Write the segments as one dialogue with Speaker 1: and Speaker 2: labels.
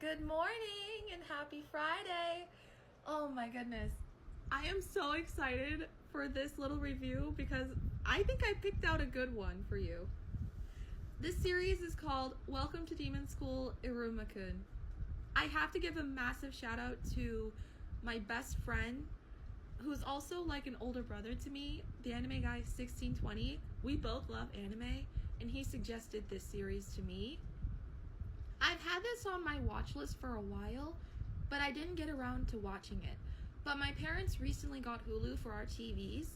Speaker 1: Good morning and happy Friday. Oh my goodness. I am so excited for this little review because I think I picked out a good one for you. This series is called Welcome to Demon School, Iruma-kun. I have to give a massive shout out to my best friend, who's also like an older brother to me, the anime guy 1620. We both love anime, and he suggested this series to me. I've had this on my watch list for a while, but I didn't get around to watching it. But my parents recently got Hulu for our TVs,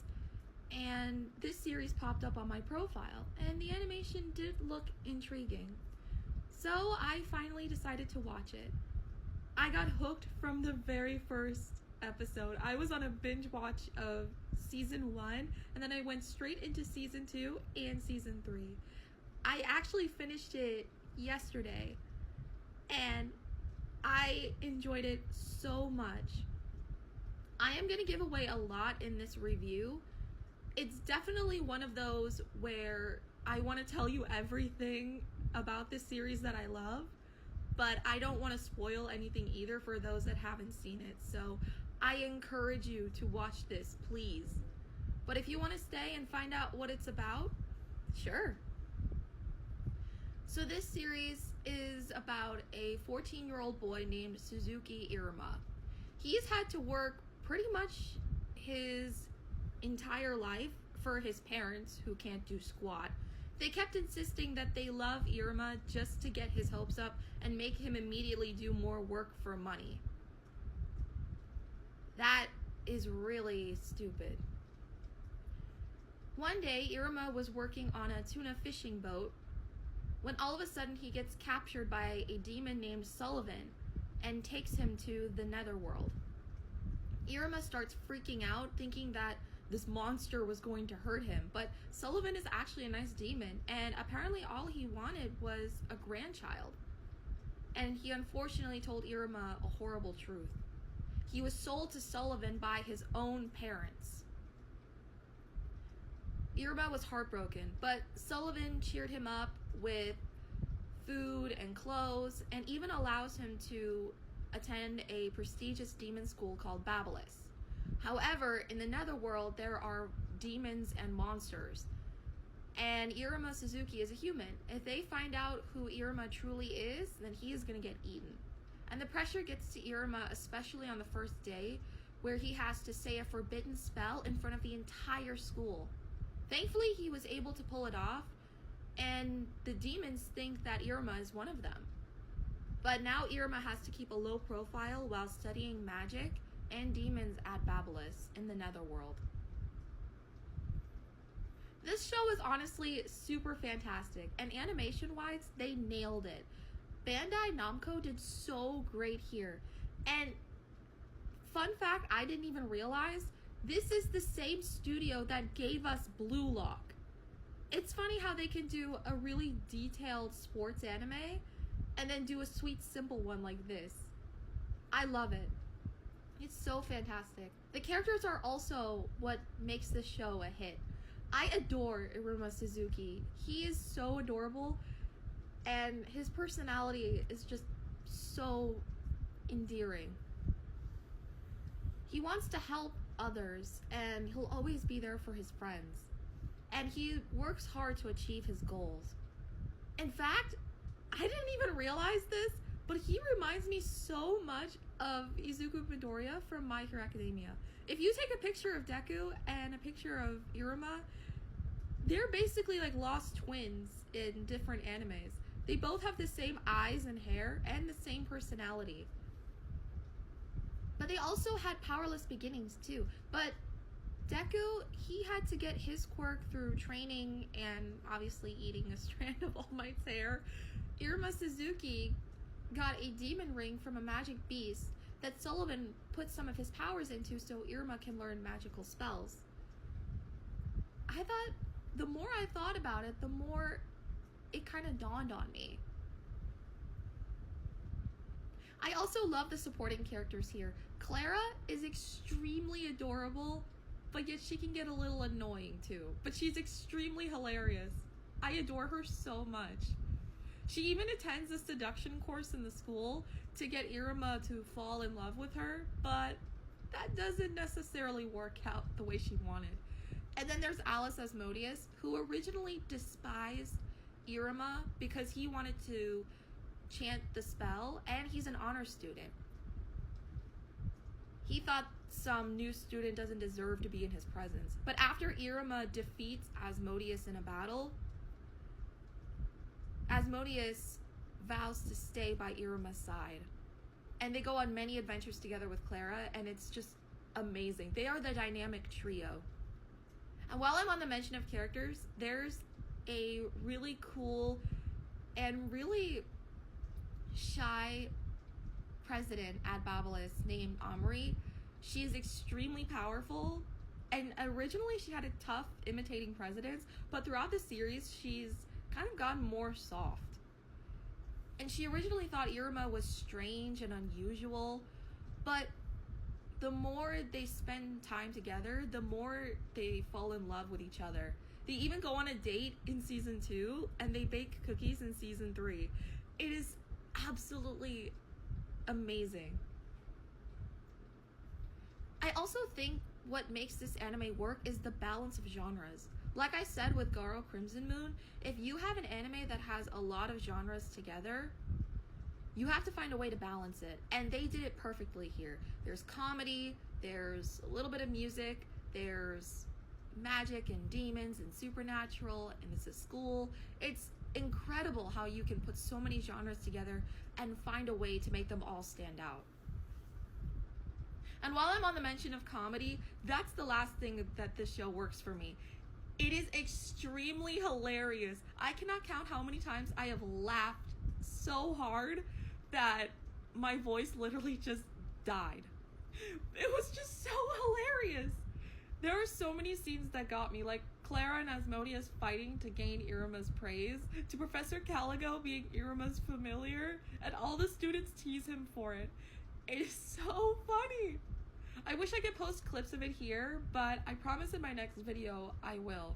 Speaker 1: and this series popped up on my profile, and the animation did look intriguing. So I finally decided to watch it. I got hooked from the very first episode. I was on a binge watch of season 1, and then I went straight into season 2 and season 3. I actually finished it yesterday, and I enjoyed it so much. I am going to give away a lot in this review. It's definitely one of those where I want to tell you everything about this series that I love, but I don't want to spoil anything either for those that haven't seen it. So I encourage you to watch this, please. But if you want to stay and find out what it's about, sure. So this series is about a 14-year-old boy named Suzuki Iruma. He's had to work pretty much his entire life for his parents, who can't do squat. They kept insisting that they love Iruma just to get his hopes up and make him immediately do more work for money. That is really stupid. One day, Iruma was working on a tuna fishing boat when all of a sudden he gets captured by a demon named Sullivan and takes him to the netherworld. Iruma starts freaking out, thinking that this monster was going to hurt him, but Sullivan is actually a nice demon, and apparently all he wanted was a grandchild. And he unfortunately told Iruma a horrible truth. He was sold to Sullivan by his own parents. Iruma was heartbroken, but Sullivan cheered him up with food and clothes, and even allows him to attend a prestigious demon school called Babylos. However, in the netherworld, there are demons and monsters, and Iruma Suzuki is a human. If they find out who Iruma truly is, then he is going to get eaten. And the pressure gets to Iruma, especially on the first day, where he has to say a forbidden spell in front of the entire school. Thankfully, he was able to pull it off, and the demons think that Iruma is one of them. But now Iruma has to keep a low profile while studying magic and demons at Babylos in the netherworld. This show is honestly super fantastic, and animation-wise, they nailed it. Bandai Namco did so great here. And fun fact I didn't even realize, this is the same studio that gave us Blue Lock. It's funny how they can do a really detailed sports anime and then do a sweet, simple one like this. I love it. It's so fantastic. The characters are also what makes this show a hit. I adore Iruma Suzuki. He is so adorable, and his personality is just so endearing. He wants to help others, and he'll always be there for his friends. And he works hard to achieve his goals. In fact, I didn't even realize this, but he reminds me so much of Izuku Midoriya from My Hero Academia. If you take a picture of Deku and a picture of Iruma, they're basically like lost twins in different animes. They both have the same eyes and hair and the same personality. But they also had powerless beginnings too. But Deku, he had to get his quirk through training and obviously eating a strand of All Might's hair. Iruma Suzuki got a demon ring from a magic beast that Sullivan put some of his powers into so Iruma can learn magical spells. I thought, the more I thought about it, the more it kind of dawned on me. I also love the supporting characters here. Clara is extremely adorable, but yet she can get a little annoying too. But she's extremely hilarious. I adore her so much. She even attends a seduction course in the school to get Iruma to fall in love with her, but that doesn't necessarily work out the way she wanted. And then there's Alice Asmodeus, who originally despised Iruma because he wanted to chant the spell, and he's an honor student. He thought some new student doesn't deserve to be in his presence. But after Iruma defeats Asmodeus in a battle, Asmodeus vows to stay by Iruma's side. And they go on many adventures together with Clara, and it's just amazing. They are the dynamic trio. And while I'm on the mention of characters, there's a really cool and really shy president at Babylos named Omri. She's extremely powerful, and originally she had a tough imitating presidents, but throughout the series she's kind of gotten more soft. And she originally thought Iruma was strange and unusual, but the more they spend time together, the more they fall in love with each other. They even go on a date in season 2, and they bake cookies in season 3. It is absolutely amazing. I also think what makes this anime work is the balance of genres. Like I said with Garo Crimson Moon, if you have an anime that has a lot of genres together, you have to find a way to balance it. And they did it perfectly here. There's comedy, there's a little bit of music, there's magic and demons and supernatural, and it's a school. It's incredible how you can put so many genres together and find a way to make them all stand out. And while I'm on the mention of comedy, that's the last thing that this show works for me. It is extremely hilarious. I cannot count how many times I have laughed so hard that my voice literally just died. It was just so hilarious. There are so many scenes that got me, like Clara and Asmodeus fighting to gain Iruma's praise, to Professor Caligo being Iruma's familiar, and all the students tease him for it. It is so funny. I wish I could post clips of it here, but I promise in my next video I will.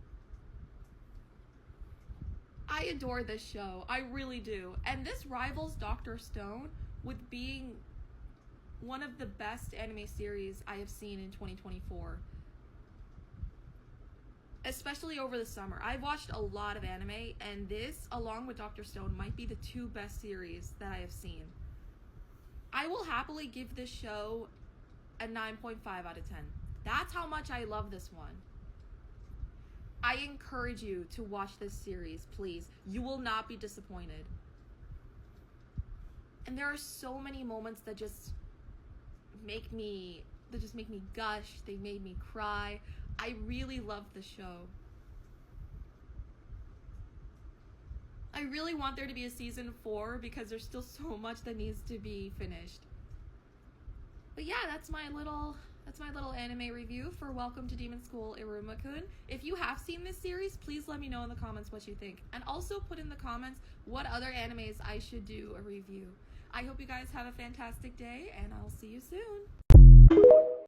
Speaker 1: I adore this show. I really do. And this rivals Dr. Stone with being one of the best anime series I have seen in 2024. Especially over the summer. I've watched a lot of anime, and this, along with Dr. Stone, might be the 2 best series that I have seen. I will happily give this show a 9.5 out of 10. That's how much I love this one. I encourage you to watch this series, please. You will not be disappointed. And there are so many moments that just make me gush. They made me cry. I really love the show. I really want there to be a season 4 because there's still so much that needs to be finished. But yeah, that's my little anime review for Welcome to Demon School Iruma-kun. If you have seen this series, please let me know in the comments what you think. And also put in the comments what other animes I should do a review. I hope you guys have a fantastic day, and I'll see you soon.